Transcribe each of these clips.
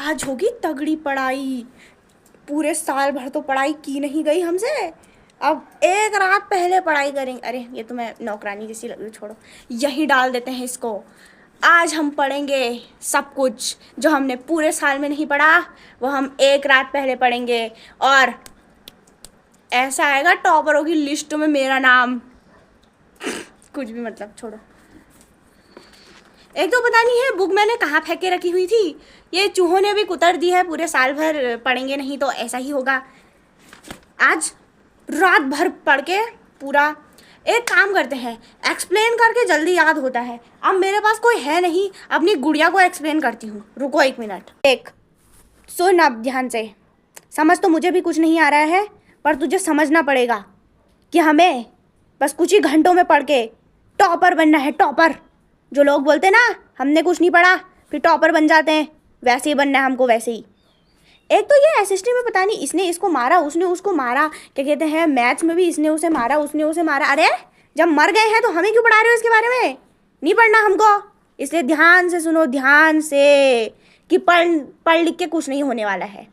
आज होगी तगड़ी पढ़ाई। पूरे साल भर तो पढ़ाई की नहीं गई हमसे, अब एक रात पहले पढ़ाई करेंगे। अरे ये तो मैं नौकरानी जैसी लग रही, छोड़ो, यहीं डाल देते हैं इसको। आज हम पढ़ेंगे सब कुछ जो हमने पूरे साल में नहीं पढ़ा, वो हम एक रात पहले पढ़ेंगे। और ऐसा आएगा टॉपरों की लिस्ट में मेरा नाम। कुछ भी मतलब, छोड़ो। एक तो पता नहीं है बुक मैंने कहाँ फेंक के रखी हुई थी, ये चूहों ने भी कुतर दी है। पूरे साल भर पढ़ेंगे नहीं तो ऐसा ही होगा। आज रात भर पढ़ के पूरा, एक काम करते हैं, एक्सप्लेन करके जल्दी याद होता है। अब मेरे पास कोई है नहीं, अपनी गुड़िया को एक्सप्लेन करती हूँ। रुको 1 मिनट। सुन अब ध्यान से, समझ तो मुझे भी कुछ नहीं आ रहा है, पर तुझे समझना पड़ेगा कि हमें बस कुछ ही घंटों में पढ़ के टॉपर बनना है। टॉपर, जो लोग बोलते ना हमने कुछ नहीं पढ़ा फिर टॉपर बन जाते हैं, वैसे ही बनना है हमको, वैसे ही। एक तो ये एसएसटी में पता नहीं इसने इसको मारा, उसने उसको मारा, क्या कहते हैं, मैथ्स में भी इसने उसे मारा, उसने उसे मारा। अरे जब मर गए हैं तो हमें क्यों पढ़ा रहे हो इसके बारे में? नहीं पढ़ना हमको। इसलिए ध्यान से सुनो, ध्यान से, कि पढ़ लिख के कुछ नहीं होने वाला है।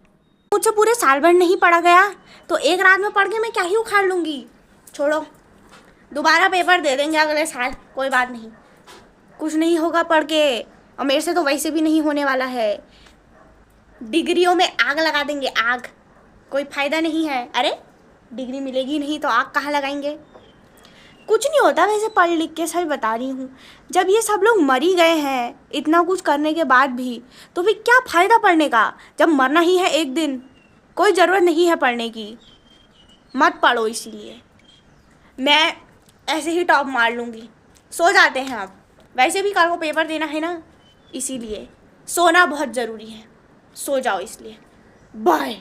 मुझसे पूरे साल भर नहीं पढ़ा गया तो एक रात में पढ़ के मैं क्या ही उखाड़ लूँगी। छोड़ो, दोबारा पेपर दे देंगे अगले साल, कोई बात नहीं, कुछ नहीं होगा पढ़ के। और मेरे से तो वैसे भी नहीं होने वाला है। डिग्रियों में आग लगा देंगे, आग, कोई फ़ायदा नहीं है। अरे डिग्री मिलेगी नहीं तो आग कहाँ लगाएंगे? कुछ नहीं होता वैसे पढ़ लिख के, सही बता रही हूँ। जब ये सब लोग मर ही गए हैं इतना कुछ करने के बाद भी, तो फिर क्या फ़ायदा पढ़ने का, जब मरना ही है एक दिन। कोई ज़रूरत नहीं है पढ़ने की, मत पढ़ो। इसीलिए मैं ऐसे ही टॉप मार लूँगी। सो जाते हैं अब, वैसे भी कल को पेपर देना है ना, इसीलिए सोना बहुत ज़रूरी है। सो जाओ इसलिए। बाय।